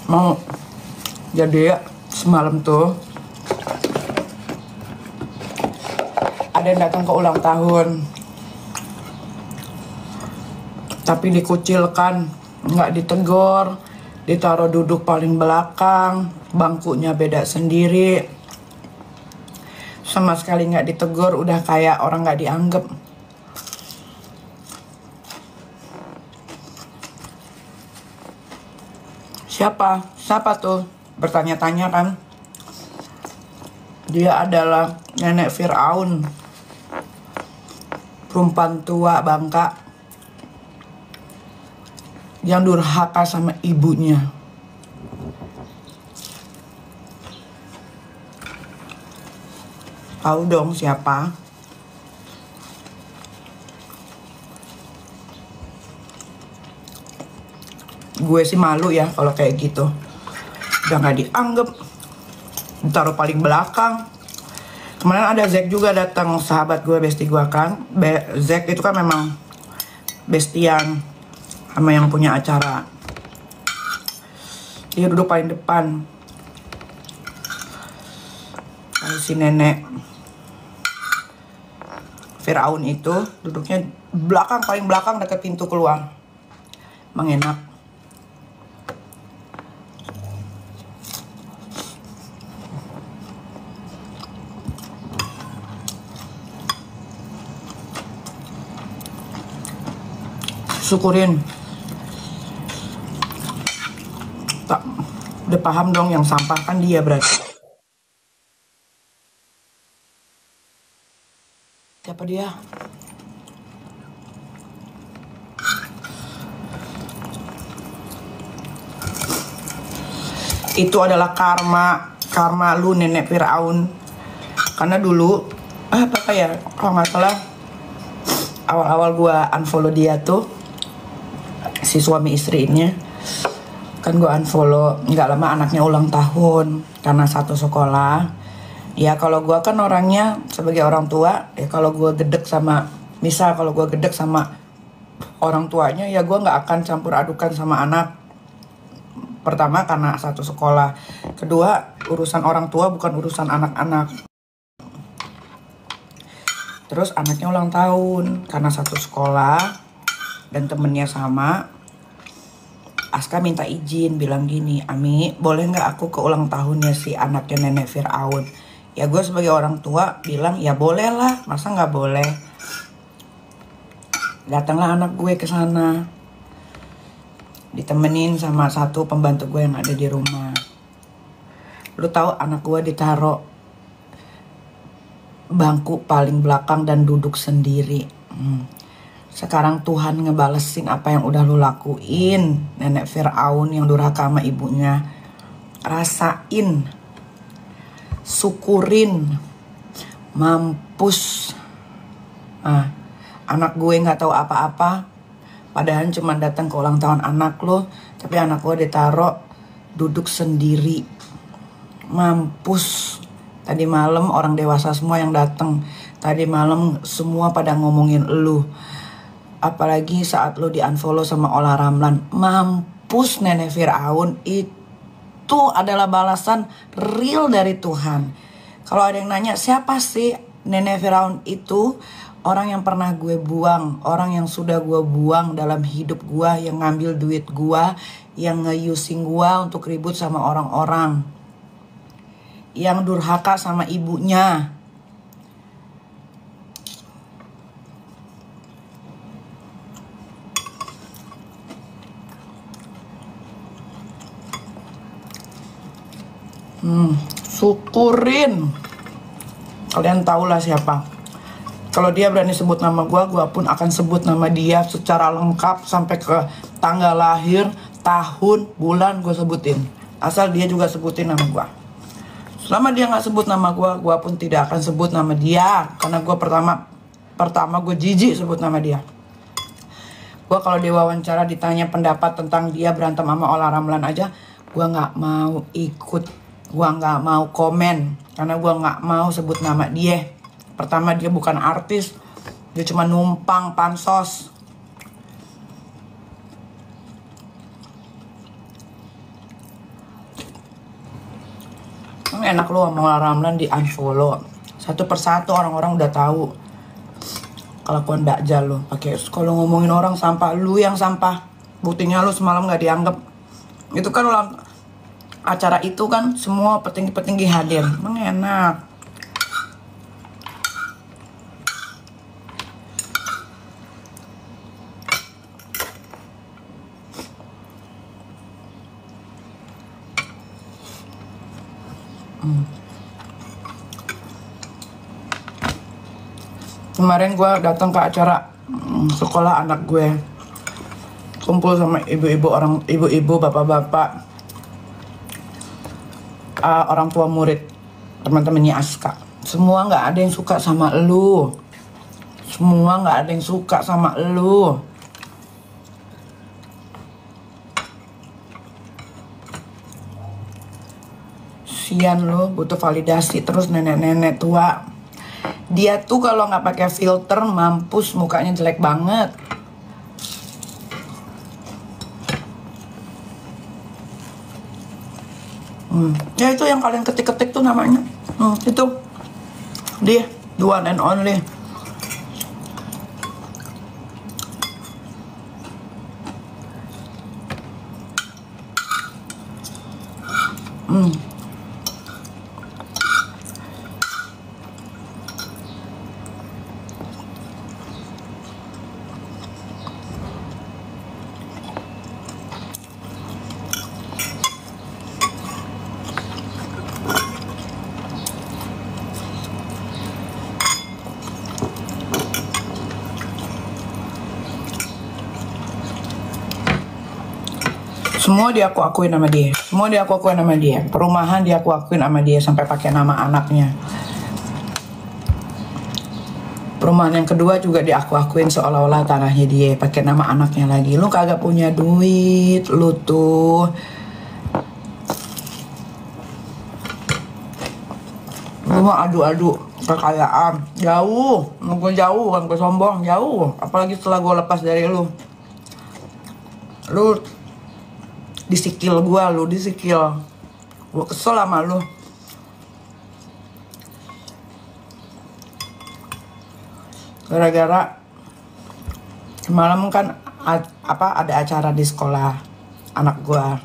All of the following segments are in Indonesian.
mau. Jadi semalam tuh ada yang datang ke ulang tahun, tapi dikucilkan, nggak ditegur, ditaruh duduk paling belakang, bangkunya beda sendiri, sama sekali nggak ditegur, udah kayak orang nggak dianggap. Siapa tuh? Bertanya-tanya kan. Dia adalah nenek Firaun, perempuan tua bangka yang durhaka sama ibunya. Tahu dong siapa? Gue sih malu ya kalau kayak gitu. Udah gak dianggap, ditaruh paling belakang. Kemarin ada Zack juga datang, sahabat gue, bestie gue kan. Zack itu kan memang bestian sama yang punya acara. Dia duduk paling depan. Lalu si nenek Firaun itu duduknya belakang, paling belakang dekat pintu keluar. Emang enak. Syukurin. Tak, udah paham dong, yang sampah kan dia berarti. Siapa dia? Itu adalah karma lu nenek Firaun. Karena dulu apa ya, kalau nggak salah awal-awal gua unfollow dia tuh, si suami istrinya kan, gue unfollow nggak lama anaknya ulang tahun karena satu sekolah. Ya kalau gue kan orangnya sebagai orang tua ya, kalau gue gedek sama, misal kalau gue gedek sama orang tuanya ya gue nggak akan campur adukan sama anak. Pertama karena satu sekolah, kedua urusan orang tua bukan urusan anak-anak. Terus anaknya ulang tahun karena satu sekolah dan temennya sama. Aska minta izin, bilang gini, Ami boleh nggak aku ke ulang tahunnya si anaknya nenek Firaun? Ya gue sebagai orang tua bilang ya boleh lah, masa nggak boleh. Datanglah anak gue ke sana, ditemenin sama satu pembantu gue yang ada di rumah. Lu tahu anak gue ditaruh bangku paling belakang dan duduk sendiri. Sekarang Tuhan ngebalesin apa yang udah lu lakuin, nenek Firaun yang durhaka sama ibunya. Rasain, syukurin, mampus. Anak gue nggak tahu apa-apa, padahal cuma datang ke ulang tahun anak lo, tapi anak gue ditaruh duduk sendiri. Mampus. Tadi malam orang dewasa semua yang datang. Tadi malam semua pada ngomongin lu. Apalagi saat lo di unfollow sama Ola Ramlan. Mampus nenek Firaun. Itu adalah balasan real dari Tuhan. Kalau ada yang nanya siapa sih nenek Firaun itu, orang yang pernah gue buang, orang yang sudah gue buang dalam hidup gue, yang ngambil duit gue, yang nge-using gue untuk ribut sama orang-orang, yang durhaka sama ibunya. Syukurin. Kalian tahulah siapa. Kalau dia berani sebut nama gue pun akan sebut nama dia secara lengkap sampai ke tanggal lahir, tahun, bulan gue sebutin. Asal dia juga sebutin nama gue. Selama dia nggak sebut nama gue pun tidak akan sebut nama dia. Karena gue pertama gue jijik sebut nama dia. Gue kalau diwawancara ditanya pendapat tentang dia berantem sama Ola Ramlan aja, gue nggak mau ikut. Gue nggak mau komen karena gue nggak mau sebut nama dia. Pertama dia bukan artis, dia cuma numpang pansos. enak lu sama Ramlan di unfollow. Satu persatu orang-orang udah tahu kelakuan dakjal lu. Pakai kalau ngomongin orang sampah, lu yang sampah. Buktinya lu semalam nggak dianggap. Itu kan ulang acara itu kan semua petinggi-petinggi hadir. Emang enak. Kemarin gue datang ke acara sekolah anak gue, kumpul sama ibu-ibu, bapak-bapak, orang tua murid, teman-temannya Aska. Semua nggak ada yang suka sama lu. Semua nggak ada yang suka sama lu. Sian lu, butuh validasi terus nenek-nenek tua. Dia tuh kalau nggak pakai filter mampus, mukanya jelek banget. Ya itu yang kalian ketik-ketik tuh namanya. Itu dia, the one and only. Semua dia aku akuin sama dia. Semua dia aku akuin sama dia. Perumahan dia aku akuin sama dia sampai pakai nama anaknya. Perumahan yang kedua juga dia aku akuin seolah-olah tanahnya dia, pakai nama anaknya lagi. Lu kagak punya duit, lu tuh. Lu mau adu-adu kekayaan. Jauh, gue jauh kan, gue sombong, jauh. Apalagi setelah gue lepas dari lu. Lu disikil gua, lu disikil. Gua kesel sama lu. Gara-gara semalam kan ada acara di sekolah anak gua.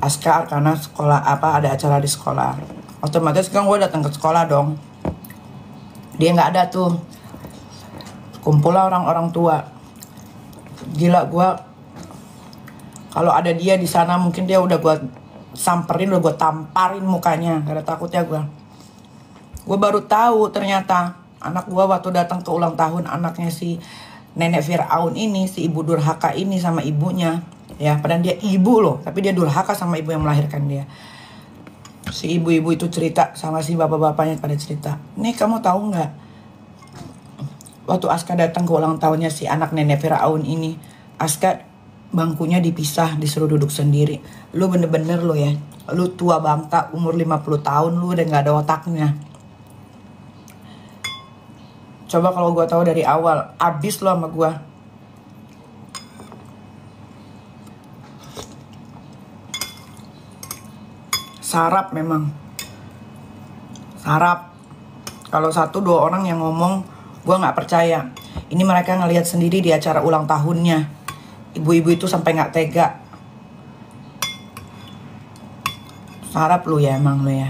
Aska karena sekolah ada acara di sekolah. Otomatis kan gua datang ke sekolah dong. Dia nggak ada tuh. Kumpul lah orang-orang tua. Gila gua. Kalau ada dia di sana mungkin dia udah gue samperin, udah gue tamparin mukanya. Karena takutnya gue. Gue baru tahu ternyata anak gue waktu datang ke ulang tahun anaknya si nenek Firaun ini, si ibu durhaka ini sama ibunya. Ya, padahal dia ibu loh, tapi dia durhaka sama ibu yang melahirkan dia. Si ibu-ibu itu cerita sama si bapak-bapaknya pada cerita. Nih kamu tahu nggak? Waktu Aska datang ke ulang tahunnya si anak nenek Firaun ini, Aska bangkunya dipisah, disuruh duduk sendiri. Lu bener-bener lo ya, lu tua bangka, umur 50 tahun, lu udah gak ada otaknya. Coba kalau gue tahu dari awal, abis lo sama gue. Sarap memang. Sarap. Kalau 1-2 orang yang ngomong, gue gak percaya. Ini mereka ngelihat sendiri di acara ulang tahunnya. Ibu-ibu itu sampai nggak tega. Sarap lu ya emang lu ya.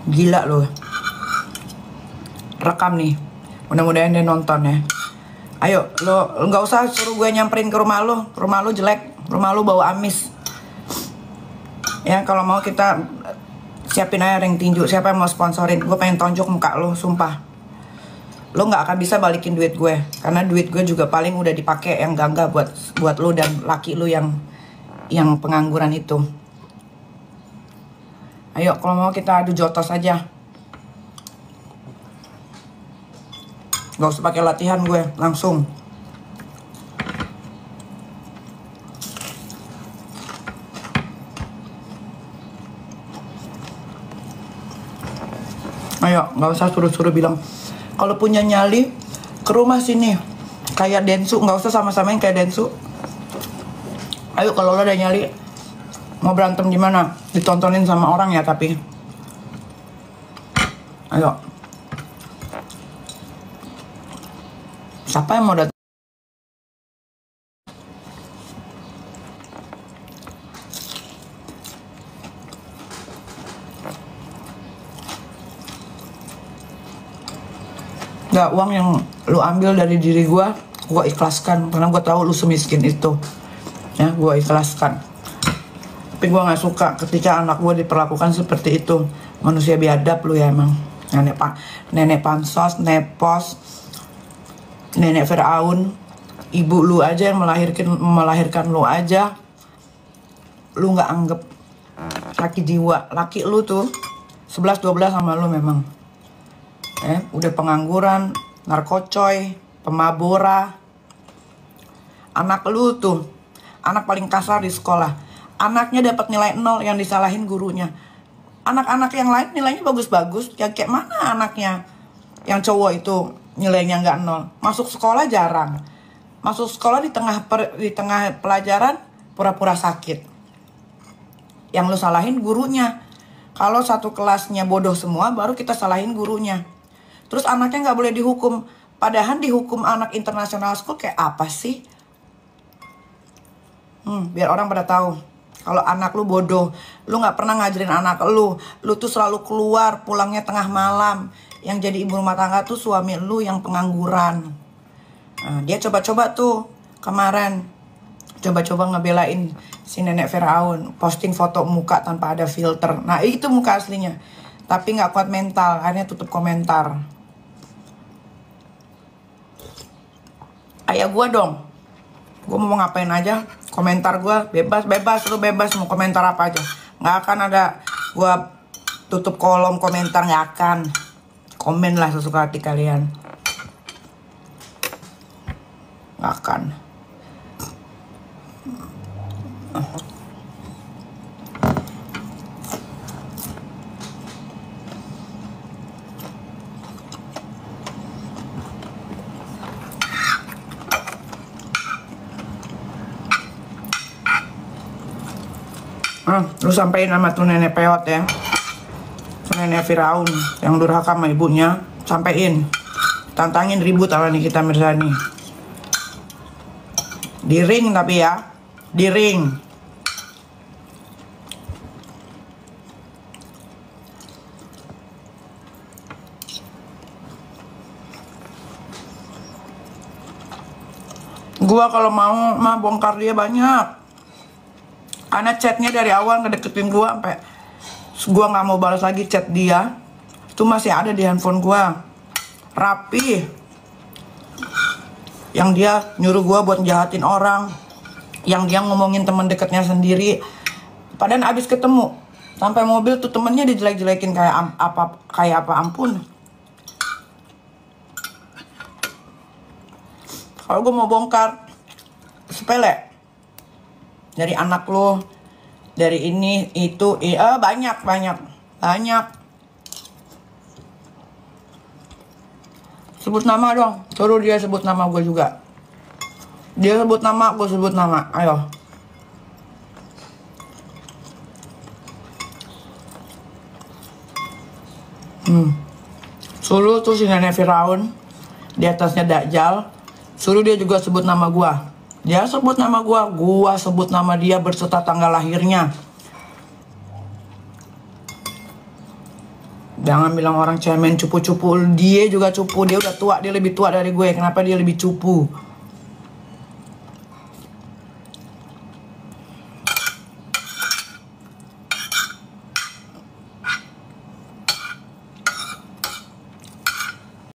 Gila lu. Rekam nih. Mudah-mudahan dia nonton ya. Ayo lo nggak usah suruh gue nyamperin ke rumah lu. Rumah lu jelek. Rumah lu bau amis. Ya kalau mau kita siapin aja ring tinju. Siapa yang mau sponsorin? Gue pengen tonjok muka lo, sumpah. Lo nggak akan bisa balikin duit gue, karena duit gue juga paling udah dipakai yang gangga buat lo dan laki lo yang pengangguran itu. Ayo kalau mau kita adu jotos aja. Gak usah pakai latihan gue, langsung. Ayo, nggak usah suruh-suruh bilang. Kalau punya nyali, ke rumah sini. Kayak Densu, nggak usah sama-samain kayak Densu. Ayo kalau lo ada nyali mau berantem gimana? Ditontonin sama orang ya tapi. Ayo. Siapa yang mau datang? Gak, uang yang lu ambil dari diri gua ikhlaskan karena gua tahu lu semiskin itu. Ya, gua ikhlaskan. Tapi gua nggak suka ketika anak gua diperlakukan seperti itu. Manusia biadab lu ya emang. Nenek pansos, nepos, nenek Firaun, ibu lu aja yang melahirkan lu aja, lu nggak anggap laki jiwa. Laki lu tuh 11-12 sama lu memang. Udah pengangguran, narkocoy, pemabora. Anak lu tuh, anak paling kasar di sekolah. Anaknya dapat nilai 0 yang disalahin gurunya. Anak-anak yang lain nilainya bagus-bagus. Ya kayak mana anaknya yang cowok itu nilainya nggak 0? Masuk sekolah jarang. Masuk sekolah di tengah pelajaran pura-pura sakit. Yang lu salahin gurunya. Kalau satu kelasnya bodoh semua, baru kita salahin gurunya. Terus anaknya nggak boleh dihukum. Padahal dihukum anak international school kayak apa sih? Biar orang pada tahu. Kalau anak lu bodoh, lu nggak pernah ngajarin anak lu tuh selalu keluar, pulangnya tengah malam. Yang jadi ibu rumah tangga tuh suami lu yang pengangguran. Dia coba-coba tuh kemarin, coba-coba ngebelain si nenek Firaun, posting foto muka tanpa ada filter. Nah itu muka aslinya, tapi nggak kuat mental, akhirnya tutup komentar. Ayah gua dong, gua mau ngapain aja, komentar gua bebas, lu bebas mau komentar apa aja, nggak akan ada gua tutup kolom komentar, nggak akan. Komen lah sesuka hati kalian, nggak akan. Lu sampein sama tuh nenek peot ya, tuh nenek Firaun yang durhaka sama ibunya, sampein, tantangin ribut sama Nikita Mirzani di ring, tapi ya di ring. Gua kalau mau mah bongkar dia banyak. Karena chatnya dari awal ngedeketin gua sampai gua nggak mau balas lagi chat dia. Itu masih ada di handphone gua. Rapi. Yang dia nyuruh gua buat jahatin orang. Yang dia ngomongin teman dekatnya sendiri. Padahal abis ketemu sampai mobil tuh temennya dijelek-jelekin kayak apa ampun. Kalau gua mau bongkar sepele. Dari anak lo, dari ini, itu, banyak. Sebut nama dong, suruh dia sebut nama gue juga. Dia sebut nama, gue sebut nama, ayo. Suruh tuh si nenek Firaun, di atasnya Dajjal, suruh dia juga sebut nama gue. Dia sebut nama gua sebut nama dia berserta tanggal lahirnya. Jangan bilang orang cemen cupu-cupu, dia juga cupu, dia udah tua, dia lebih tua dari gue, kenapa dia lebih cupu?